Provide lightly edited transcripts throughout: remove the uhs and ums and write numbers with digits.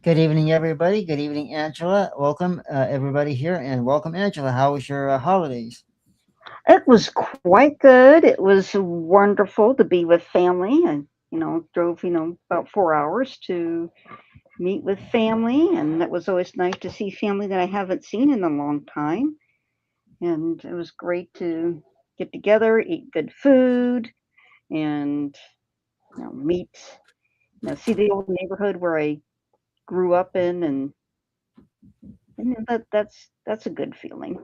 Good evening, everybody. Good evening, Angela. Welcome, everybody here, and welcome, Angela. How was your holidays? It was quite good. It was wonderful to be with family. I, drove, about 4 hours to meet with family, and that was always nice to see family that I haven't seen in a long time. And it was great to get together, eat good food, and meet, see the old neighborhood where I grew up in, and that's a good feeling.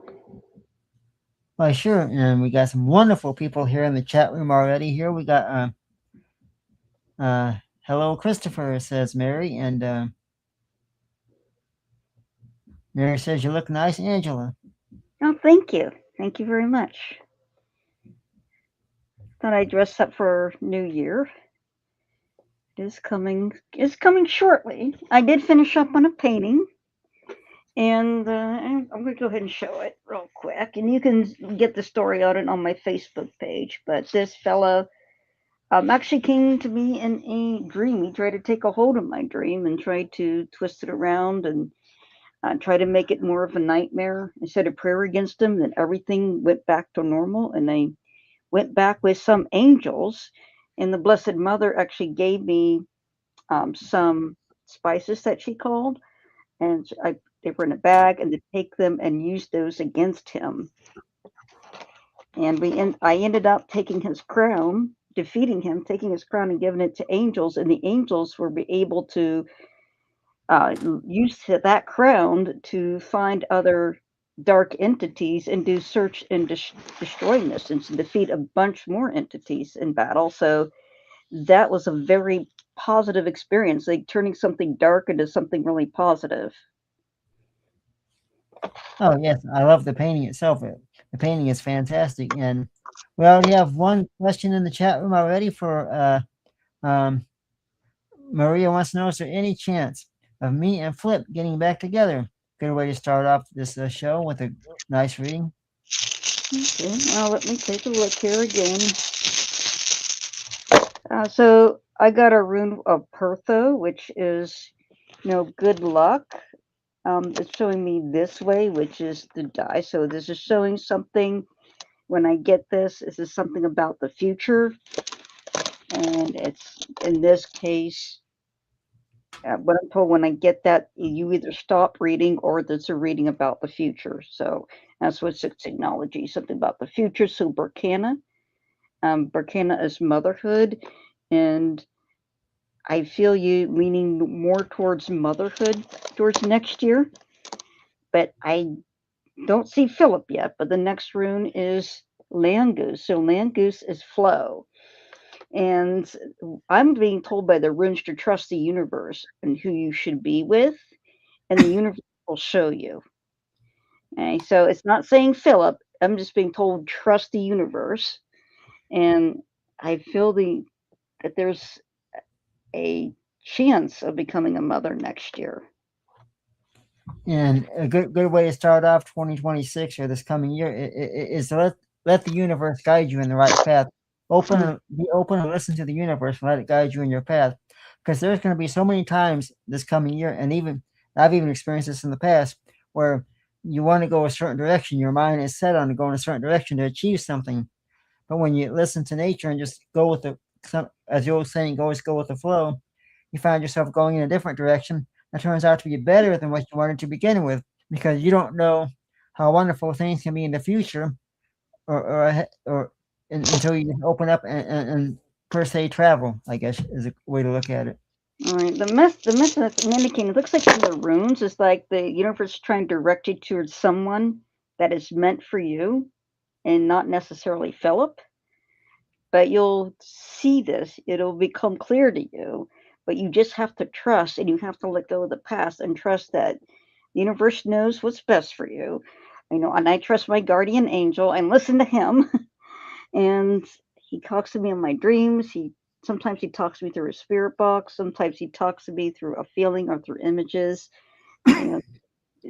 Well, sure. And we got some wonderful people here in the chat room already. Here we got hello, Christopher, says Mary, and Mary says you look nice, Angela. Oh, thank you. Thank you very much. Thought I'd dress up for New Year. Is coming shortly. I did finish up on a painting, and I'm going to go ahead and show it real quick, and you can get the story on it on my Facebook page. But this fella actually came to me in a dream. He tried to take a hold of my dream and tried to twist it around and try to make it more of a nightmare. I said a prayer against him, then everything went back to normal, and I went back with some angels, and the Blessed Mother actually gave me some spices that she called, and they were in a bag, and to take them and use those against him. And I ended up taking his crown, defeating him, taking his crown and giving it to angels, and the angels were able to uh, use that crown to find other dark entities and do search and destroying this and to defeat a bunch more entities in battle. So that was a very positive experience, like turning something dark into something really positive. Oh, yes, I love the painting itself. The painting is fantastic. And we already have one question in the chat room already for Maria wants to know, is there any chance of me and Flip getting back together? Good way to start off this show with a nice reading. Okay, well, let me take a look here again. So I got a rune of Pertho, which is, good luck. It's showing me this way, which is the die. So this is showing something. When I get this is something about the future, and it's in this case. What I'm told when I get that, you either stop reading or there's a reading about the future. So that's what it's technology, something about the future. So Burkina is motherhood, and I feel you leaning more towards motherhood towards next year. But I don't see Philip yet. But the next rune is land goose. So land goose is flow. And I'm being told by the runes to trust the universe and who you should be with, and the universe will show you. Okay, so it's not saying Philip. I'm just being told trust the universe, and I feel that there's a chance of becoming a mother next year. And a good way to start off 2026 or this coming year is to let the universe guide you in the right path. Be open and listen to the universe and let it guide you in your path. Because there's going to be so many times this coming year, and even I've even experienced this in the past, where you want to go a certain direction, your mind is set on going a certain direction to achieve something. But when you listen to nature and just go with as the old saying goes, go with the flow, you find yourself going in a different direction that turns out to be better than what you wanted to begin with because you don't know how wonderful things can be in the future or until you open up and per se travel, I guess is a way to look at it. All right, the mess that's indicating, it looks like in the runes is like the universe trying to direct you towards someone that is meant for you and not necessarily Philip. But you'll see this, it'll become clear to you. But you just have to trust, and you have to let go of the past and trust that the universe knows what's best for you. And I trust my guardian angel and listen to him. And he talks to me in my dreams. He talks to me through a spirit box. Sometimes he talks to me through a feeling or through images. You know,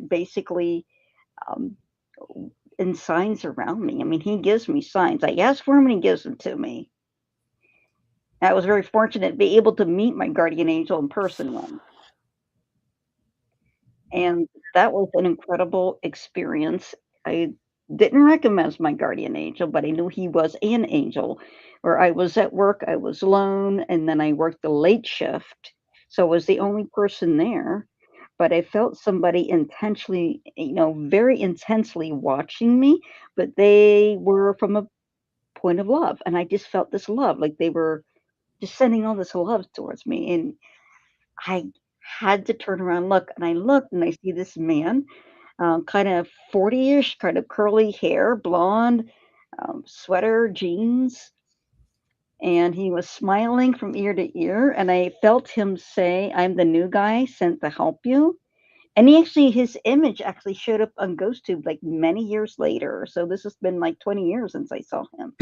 basically, um, in signs around me. I mean, he gives me signs. I ask for him, and he gives them to me. I was very fortunate to be able to meet my guardian angel in person once. And that was an incredible experience. I didn't recognize my guardian angel, but I knew he was an angel. Where I was at work, I was alone, and then I worked the late shift. So I was the only person there. But I felt somebody intentionally, very intensely watching me, but they were from a point of love. And I just felt this love, like they were just sending all this love towards me. And I had to turn around and look, and I looked and I see this man, kind of 40-ish, kind of curly hair, blonde, sweater, jeans, and he was smiling from ear to ear. And I felt him say, "I'm the new guy sent to help you." And his image actually showed up on GhostTube like many years later. So this has been like 20 years since I saw him.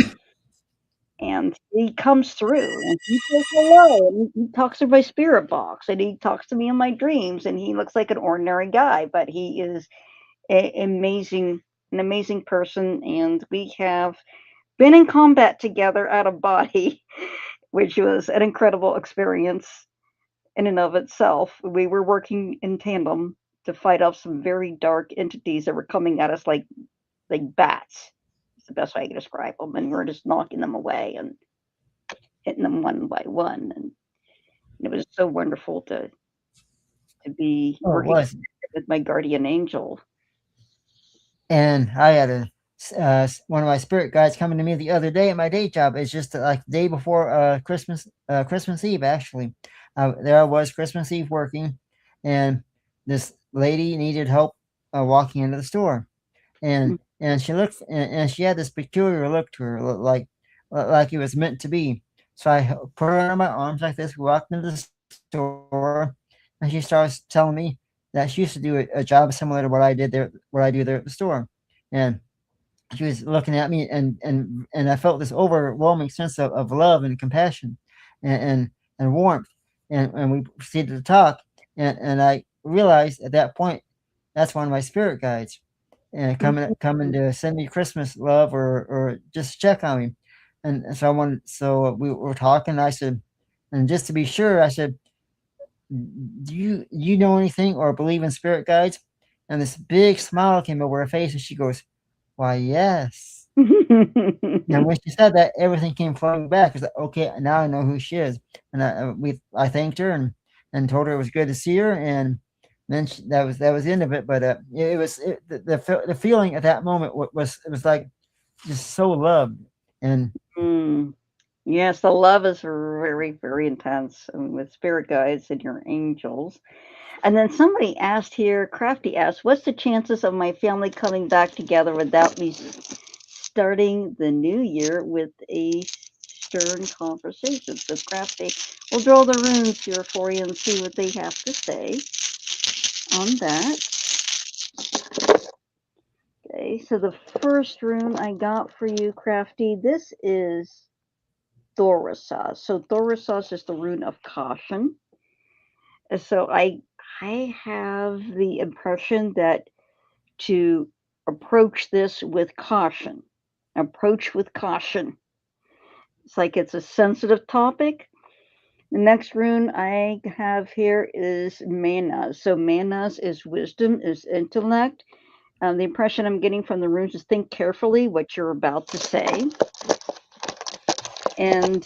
And he comes through and he says hello and he talks to my spirit box and he talks to me in my dreams and he looks like an ordinary guy, but he is an amazing person. And we have been in combat together out of body, which was an incredible experience in and of itself. We were working in tandem to fight off some very dark entities that were coming at us like bats. It's the best way I can describe them. And we're just knocking them away and hitting them one by one. And it was so wonderful to be Oh, it working was. with my guardian angel. And I had one of my spirit guides coming to me the other day at my day job. It's just like the day before Christmas Eve, actually. There I was, Christmas Eve working, and this lady needed help walking into the store. And she looked, and she had this peculiar look to her, like it was meant to be. So I put her under my arms like this, walked into the store, and she starts telling me that she used to do a job similar to what I do there at the store. And she was looking at me, and I felt this overwhelming sense of love and compassion and and warmth. And we proceeded to talk, and I realized at that point that's one of my spirit guides and coming to send me Christmas love or just check on me. And so we were talking. I said, and just to be sure, I said, do you know anything or believe in spirit guides? And this big smile came over her face, and she goes, "Why, yes." And when she said that, everything came flowing back. It's like, okay, now I know who she is. And I thanked her and told her it was good to see her. And then that was the end of it. But it was the feeling at that moment was it was like just so loved. And Mm. Yes, the love is very, very intense with spirit guides and your angels. And then somebody asked here, Crafty asked, what's the chances of my family coming back together without me starting the new year with a stern conversation? So Crafty, we'll draw the runes here for you and see what they have to say on that. Okay, so the first rune I got for you, Crafty, this is Thorisos. So Thorisos is the rune of caution. So I have the impression that to approach this with caution. Approach with caution. It's like it's a sensitive topic. The next rune I have here is Manas. So Manas is wisdom, is intellect. The impression I'm getting from the runes is think carefully what you're about to say. And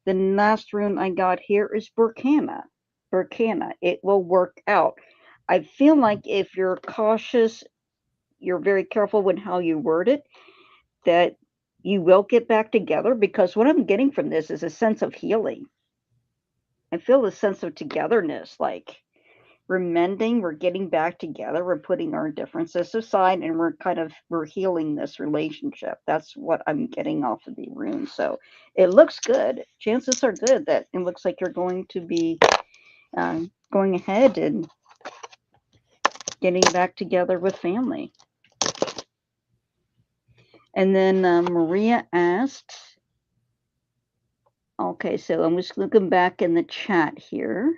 the last rune I got here is Burkana. Burkana. It will work out. I feel like if you're cautious, you're very careful with how you word it, that you will get back together, because what I'm getting from this is a sense of healing. I feel a sense of togetherness, like we're mending, we're getting back together, we're putting our differences aside, and we're healing this relationship. That's what I'm getting off of the rune. So it looks good. Chances are good that it looks like you're going to be going ahead and getting back together with family. And then Maria asked, okay, so I'm just looking back in the chat here.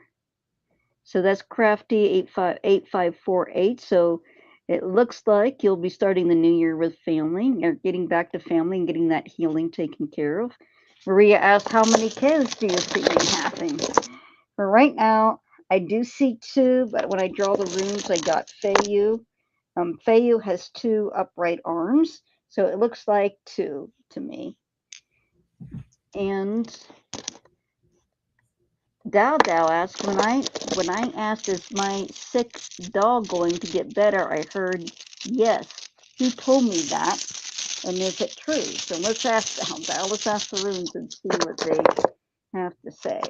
So that's Crafty 8548. So it looks like you'll be starting the new year with family. You're getting back to family and getting that healing taken care of. Maria asked, how many kids do you see me having? For right now, I do see two, but when I draw the runes, I got Feiyu. Feiyu has two upright arms, so it looks like two to me. And Dao Dao asked, when I asked, is my sick dog going to get better? I heard yes. He told me that, and is it true? So let's ask Dao Dao. Let's ask the runes and see what they have to say.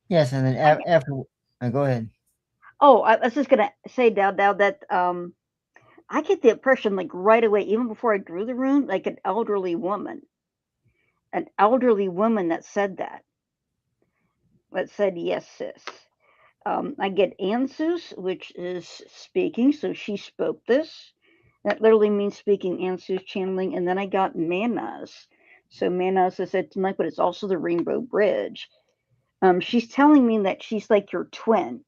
Yes, and then after, go ahead. Oh, I was just gonna say, Dao Dao, that I get the impression, like right away, even before I drew the rune, like an elderly woman that said yes, sis. I get Ansus, which is speaking, so she spoke this. That literally means speaking, Ansus channeling, and then I got Manas. So Manas is it tonight, but it's also the Rainbow Bridge. She's telling me that she's like your twin.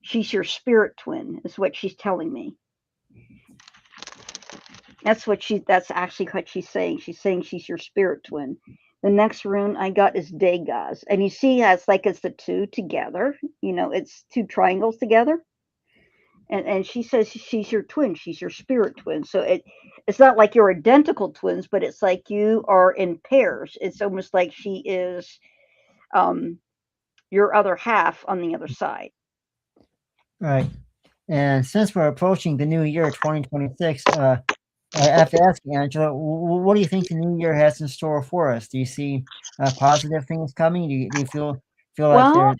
She's your spirit twin, is what she's telling me. That's actually what she's saying. She's saying she's your spirit twin. The next rune I got is Degas. And you see how it's the two together. It's two triangles together. And she says she's your twin, she's your spirit twin. So it's not like you're identical twins, but it's like you are in pairs. It's almost like she is your other half on the other side. Right. And since we're approaching the new year, 2026, I have to ask you, Angela, what do you think the new year has in store for us? Do you see positive things coming? Do you feel like Well, there?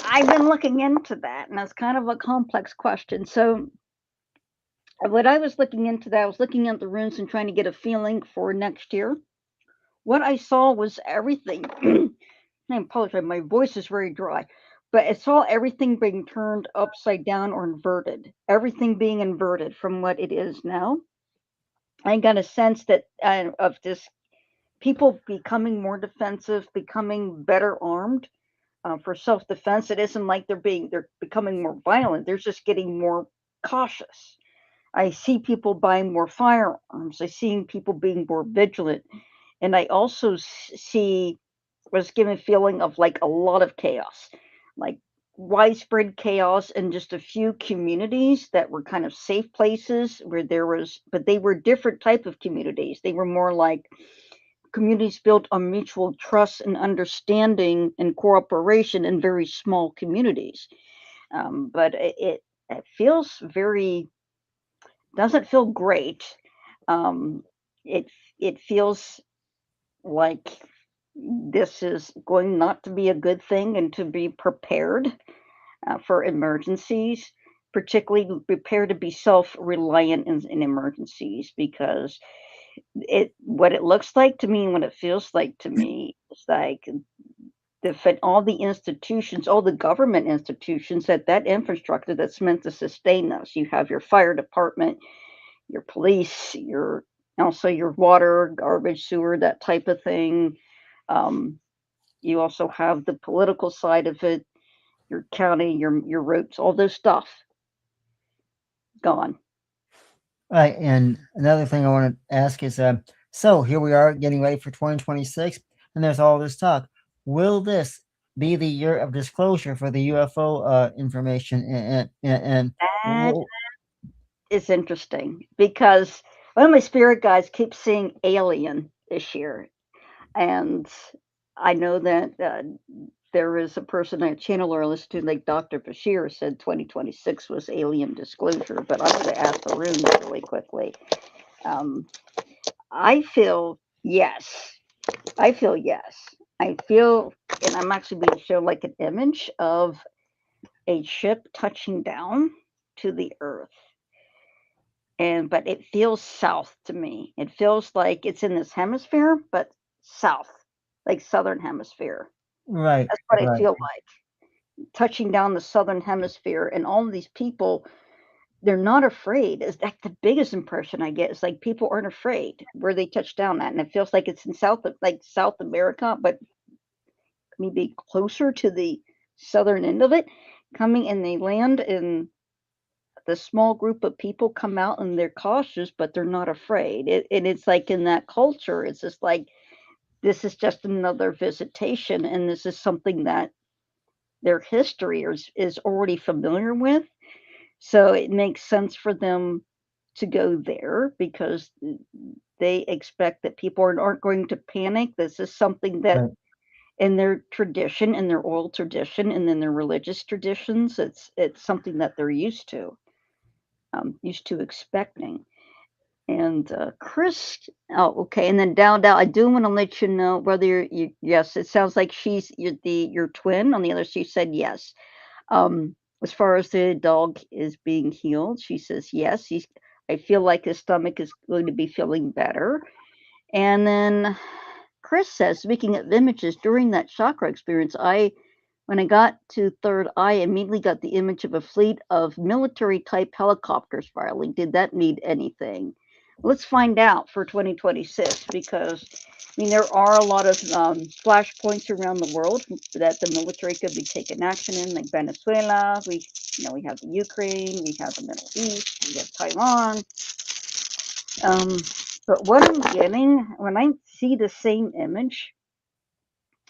I've been looking into that, and that's kind of a complex question. So, what I was looking into that, I was looking at the runes and trying to get a feeling for next year. What I saw was everything. I apologize, my voice is very dry, but I saw everything being turned upside down or inverted. Everything being inverted from what it is now. I got a sense that of this people becoming more defensive, becoming better armed for self-defense. It isn't like they're becoming more violent. They're just getting more cautious. I see people buying more firearms. I see people being more vigilant, and I also see was given a feeling of like a lot of chaos, like widespread chaos in just a few communities that were kind of safe places where there was, but they were different type of communities. They were more like communities built on mutual trust and understanding and cooperation in very small communities. But it feels very doesn't feel great. Um, it it feels like this is going not to be a good thing, and to be prepared for emergencies, particularly prepared to be self-reliant in emergencies, because what it looks like to me and what it feels like to me is like all the institutions, all the government institutions, that infrastructure that's meant to sustain us. You have your fire department, your police, also your water, garbage, sewer, that type of thing. You also have the political side of it, your county, your roads, all those stuff gone. Right. And another thing I want to ask is, so here we are getting ready for 2026, and there's all this talk. Will this be the year of disclosure for the UFO information? That is interesting, because one of my spirit guides keeps seeing alien this year, and I know that there is a person, a channeler I listen to, like Dr. Bashir, said 2026 was alien disclosure, but I'm going to ask the runes really quickly. Um, I feel yes. I feel yes. I feel, and I'm actually being shown like an image of a ship touching down to the earth. But it feels south to me. It feels like it's in this hemisphere, but south, like southern hemisphere. Right. That's what I Right. feel like. Touching down the southern hemisphere, and all of these people, they're not afraid. Is that the biggest impression I get? Is like people aren't afraid where they touch down at, and it feels like it's in South America, but maybe closer to the southern end of it, coming, and they land, and the small group of people come out, and they're cautious, but they're not afraid. And it's like in that culture, it's just like this is just another visitation, and this is something that their history is already familiar with. So it makes sense for them to go there because they expect that people aren't going to panic. This is something that Right. in their tradition, in their oral tradition, and in their religious traditions, it's something that they're used to expecting. And Chris, oh, okay. And then Dow, I do want to let you know whether yes, it sounds like she's your twin. On the other, she said yes. As far as the dog is being healed, she says yes. I feel like his stomach is going to be feeling better. And then Chris says, speaking of images, during that chakra experience, when I got to third eye, I immediately got the image of a fleet of military type helicopters filing. Did that mean anything? Let's find out for 2026 because I mean there are a lot of flashpoints around the world that the military could be taking action in, like Venezuela. We have the Ukraine, we have the Middle East, we have Taiwan. But what I'm getting when I see the same image,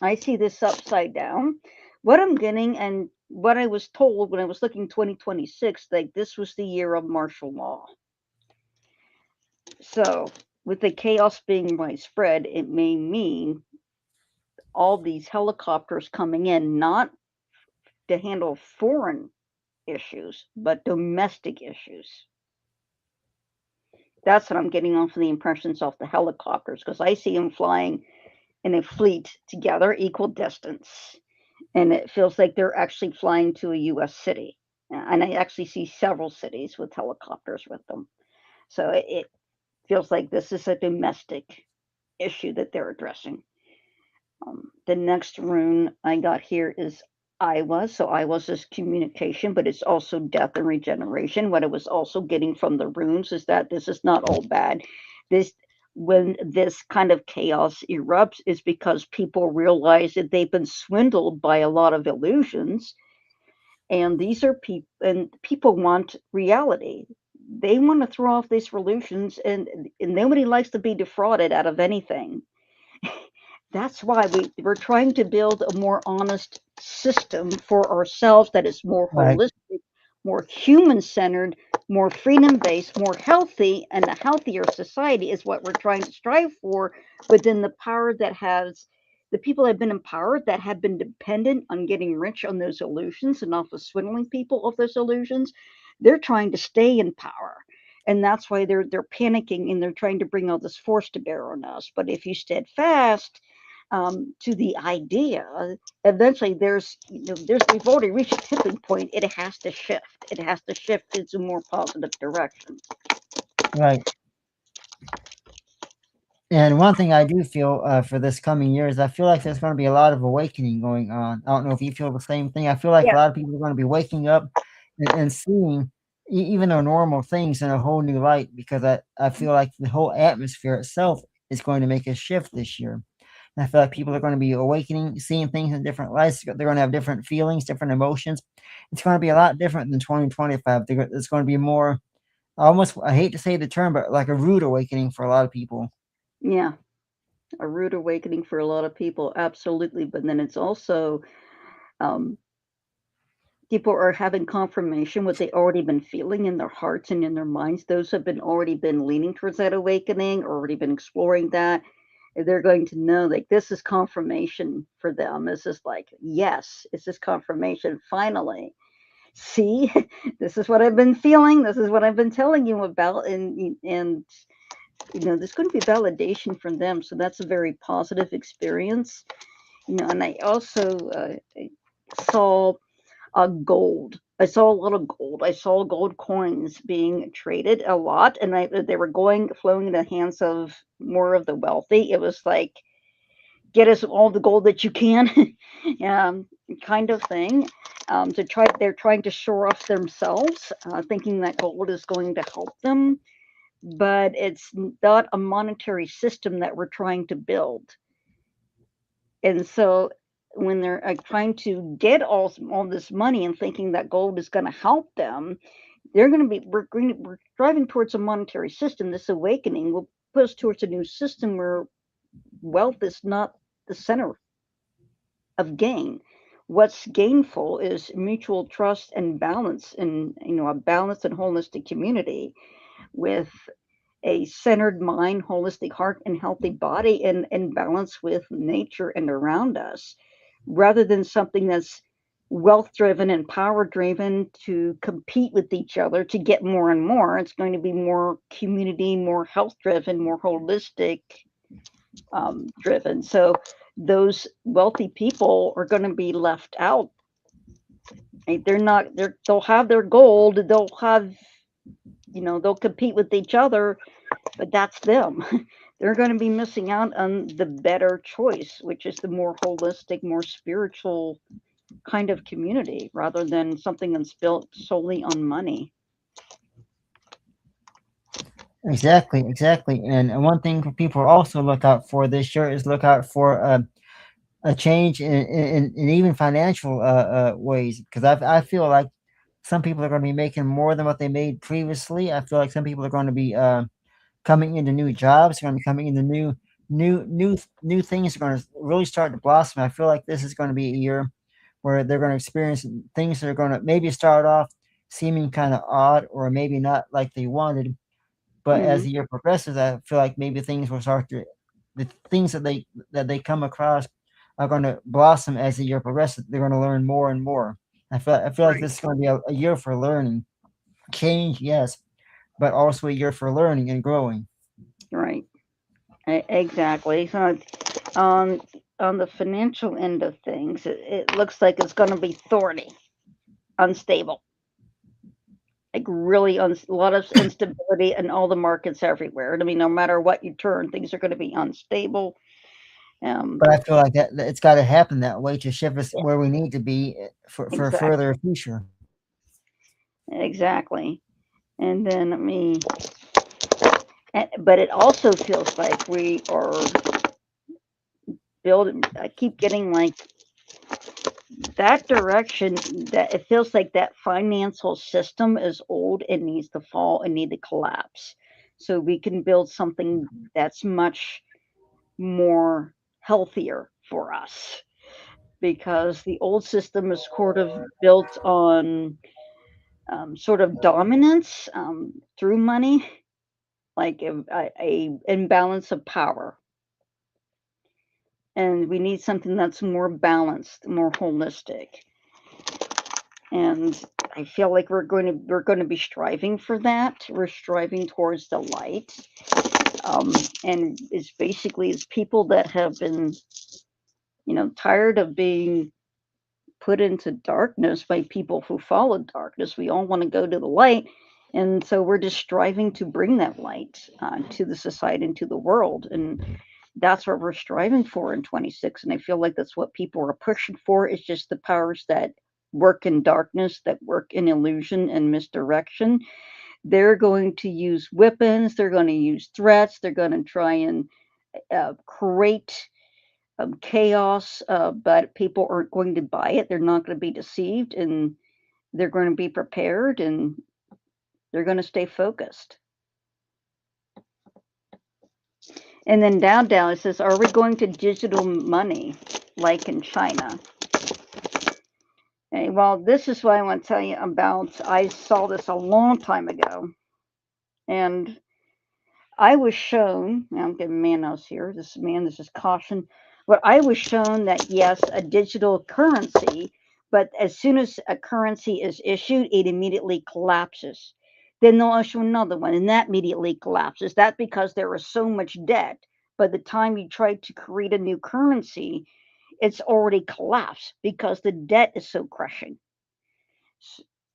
I see this upside down. What I'm getting and what I was told when I was looking 2026, like this was the year of martial law. So, with the chaos being widespread, it may mean all these helicopters coming in, not to handle foreign issues, but domestic issues. That's what I'm getting off of the impressions off the helicopters, because I see them flying in a fleet together, equal distance. And it feels like they're actually flying to a US city. And I actually see several cities with helicopters with them. So it feels like this is a domestic issue that they're addressing. The next rune I got here is Iwa. So Iwa's is communication, but it's also death and regeneration. What I was also getting from the runes is that this is not all bad. This when this kind of chaos erupts is because people realize that they've been swindled by a lot of illusions, and these are people, and people want reality. They want to throw off these illusions, and nobody likes to be defrauded out of anything. That's why we're trying to build a more honest system for ourselves that is more Right. holistic, more human centered, more freedom based, more healthy, and a healthier society is what we're trying to strive for within the power that has the people that have been empowered that have been dependent on getting rich on those illusions and off of swindling people of those illusions. They're trying to stay in power. And that's why they're panicking and they're trying to bring all this force to bear on us. But if you steadfast to the idea, eventually we've already reached a tipping point. It has to shift. It has to shift into a more positive direction. Right. And one thing I do feel for this coming year is I feel like there's going to be a lot of awakening going on. I don't know if you feel the same thing. I feel like a Yeah, lot of people are going to be waking up and seeing even their normal things in a whole new light because I feel like the whole atmosphere itself is going to make a shift this year. And I feel like people are going to be awakening, seeing things in different lights. They're going to have different feelings, different emotions. It's going to be a lot different than 2025. It's going to be more, almost, I hate to say the term, but like a rude awakening for a lot of people. yeah, a rude awakening for a lot of people, absolutely. But then it's also um, people are having confirmation what they already been feeling in their hearts and in their minds. Those have been already been leaning towards that awakening, already been exploring that. They're going to know like this is confirmation for them. This is like, yes, it's this confirmation. Finally, see, this is what I've been feeling. This is what I've been telling you about, and there's going to be validation from them. So that's a very positive experience. And I also saw gold. I saw a lot of gold. I saw gold coins being traded a lot, and they were flowing in the hands of more of the wealthy. It was like, get us all the gold that you can, um, kind of thing. They're trying to shore off themselves, thinking that gold is going to help them, but it's not a monetary system that we're trying to build. And so when they're trying to get all this money and thinking that gold is going to help them, we're driving towards a monetary system. This awakening will put us towards a new system where wealth is not the center of gain. what's gainful is mutual trust and balance, and a balanced and holistic community with a centered mind, holistic heart, and healthy body, and balance with nature and around us, rather than something that's wealth driven and power driven to compete with each other to get more and more. It's going to be more community, more health driven, more holistic driven. So those wealthy people are going to be left out. They're not. They'll have their gold. They'll have, they'll compete with each other, but that's them. They're going to be missing out on the better choice, which is the more holistic, more spiritual kind of community, rather than something that's built solely on money. Exactly. And one thing for people also look out for this year is look out for a change in even financial ways, because I feel like some people are going to be making more than what they made previously. I feel like some people are going to be coming into new jobs, going to be coming into new things are going to really start to blossom. I feel like this is going to be a year where they're going to experience things that are going to maybe start off seeming kind of odd or maybe not like they wanted, but as Hmm. the year progresses, I feel like maybe things will start to the things that they come across are going to blossom as the year progresses. They're going to learn more and more. I feel like Right. this is going to be a year for learning, change, yes, but also a year for learning and growing. Right. Exactly. So on on the financial end of things, it looks like it's going to be thorny, unstable, like really a lot of instability in all the markets everywhere. I mean, no matter what you turn, things are going to be unstable. Um, But I feel like that it's got to happen that way to shift us yeah, where we need to be for exactly, further future. exactly. And then but it also feels like we are building. I keep getting like that direction, that it feels like that financial system is old and needs to fall and need to collapse, so we can build something that's much more healthier for us, because the old system is sort of built on sort of dominance through money, like a imbalance of power, and we need something that's more balanced, more holistic. And I feel like we're going to be striving for that. We're striving towards the light, and it's basically it's people that have been, tired of being put into darkness by people who follow darkness. We all want to go to the light, and so we're just striving to bring that light to the society and to the world, and that's what we're striving for in 26. And I feel like that's what people are pushing for. It's just the powers that work in darkness, that work in illusion and misdirection. They're going to use weapons. They're going to use threats. They're going to try and create chaos, but people aren't going to buy it. They're not going to be deceived, and they're going to be prepared, and they're going to stay focused. And then down it says, "Are we going to digital money like in China?" Okay, well, this is what I want to tell you about. I saw this a long time ago, and I was shown. Now I'm giving Manos here. This is caution. But I was shown that yes, a digital currency, but as soon as a currency is issued, it immediately collapses. Then they'll issue another one, and that immediately collapses. That because there is so much debt. By the time you try to create a new currency, it's already collapsed because the debt is so crushing.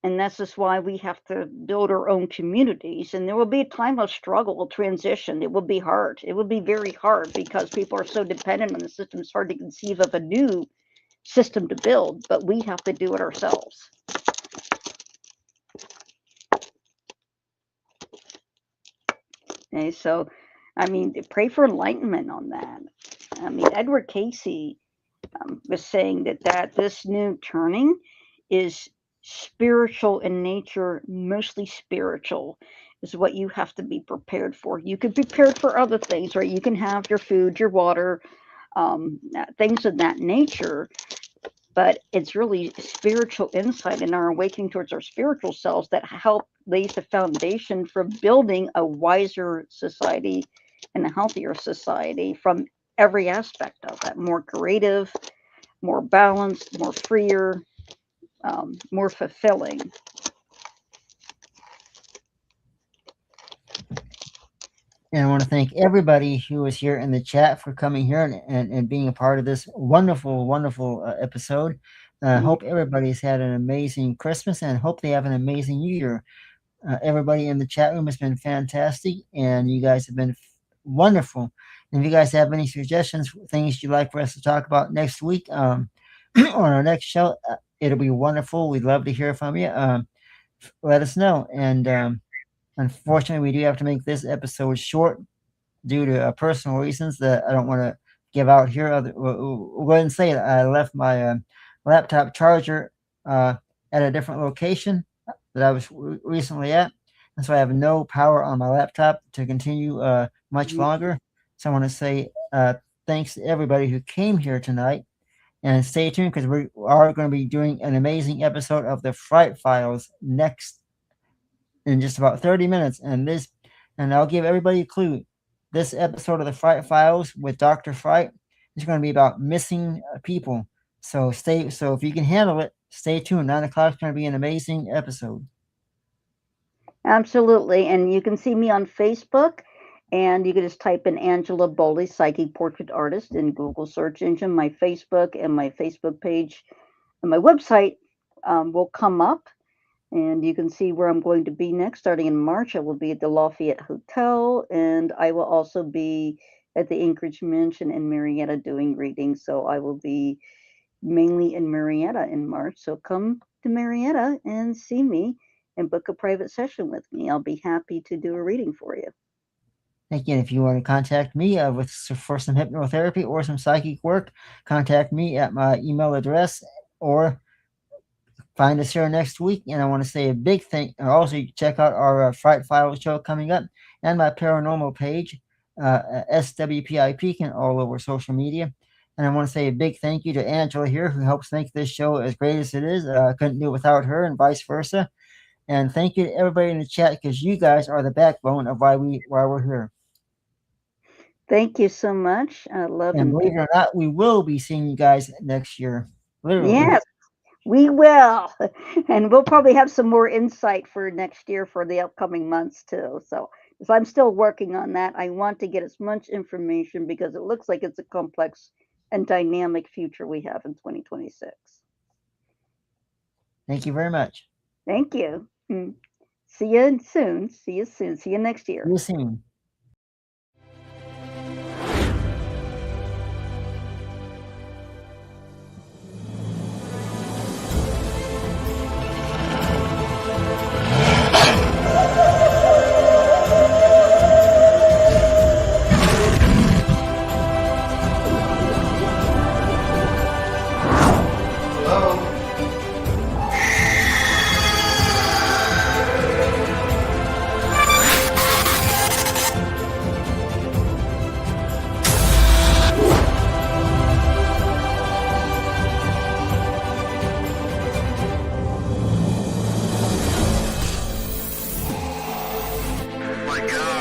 And this is why we have to build our own communities. And there will be a time of struggle, transition. It will be hard. It will be very hard because people are so dependent on the system. It's hard to conceive of a new system to build, but we have to do it ourselves. Okay, so I mean, pray for enlightenment on that. I mean, Edward Casey was saying that this new turning is spiritual in nature, mostly spiritual, is what you have to be prepared for. You can be prepared for other things, right? You can have your food, your water, things of that nature, but it's really spiritual insight and our awakening towards our spiritual selves that help lays the foundation for building a wiser society and a healthier society from every aspect of it. More creative, more balanced, more freer, more fulfilling. And I want to thank everybody who was here in the chat for coming here and being a part of this wonderful, wonderful episode. I hope everybody's had an amazing Christmas and hope they have an amazing New Year. Everybody in the chat room has been fantastic, and you guys have been wonderful. And if you guys have any suggestions, things you'd like for us to talk about next week on our next show, it'll be wonderful. We'd love to hear from you. Let us know. And unfortunately, we do have to make this episode short due to personal reasons that I don't want to give out here. We'll go ahead and say it. I left my laptop charger at a different location that I was recently at, and so I have no power on my laptop to continue much longer. So I want to say thanks to everybody who came here tonight, and stay tuned because we are going to be doing an amazing episode of the Fright Files next in just about 30 minutes. And I'll give everybody a clue. This episode of the Fright Files with Dr. Fright is going to be about missing people. So if you can handle it, stay tuned. 9 o'clock is going to be an amazing episode. Absolutely. And you can see me on Facebook, and you can just type in Angela Boley, Psychic Portrait Artist, in Google search engine. My Facebook and my Facebook page and my website will come up, and you can see where I'm going to be next. Starting in March, I will be at the Lafayette Hotel, and I will also be at the Anchorage Mansion in Marietta doing readings. So I will be mainly in Marietta in March. So come to Marietta and see me and book a private session with me. I'll be happy to do a reading for you. Again, if you want to contact me for some hypnotherapy or some psychic work, contact me at my email address or find us here next week. And I want to say a big thank. Also, check out our Fright Files show coming up and my paranormal page, SWPIP, and all over social media. And I want to say a big thank you to Angela here, who helps make this show as great as it is. I couldn't do it without her, and vice versa. And thank you to everybody in the chat, because you guys are the backbone of why we're here. Thank you so much. I love and believe it or not, we will be seeing you guys next year. Literally. Yes, we will. And we'll probably have some more insight for next year for the upcoming months too. So if I'm still working on that, I want to get as much information because it looks like it's a complex and dynamic future we have in 2026. Thank you very much. Thank you. See you soon. See you soon. See you next year. See you soon. My God.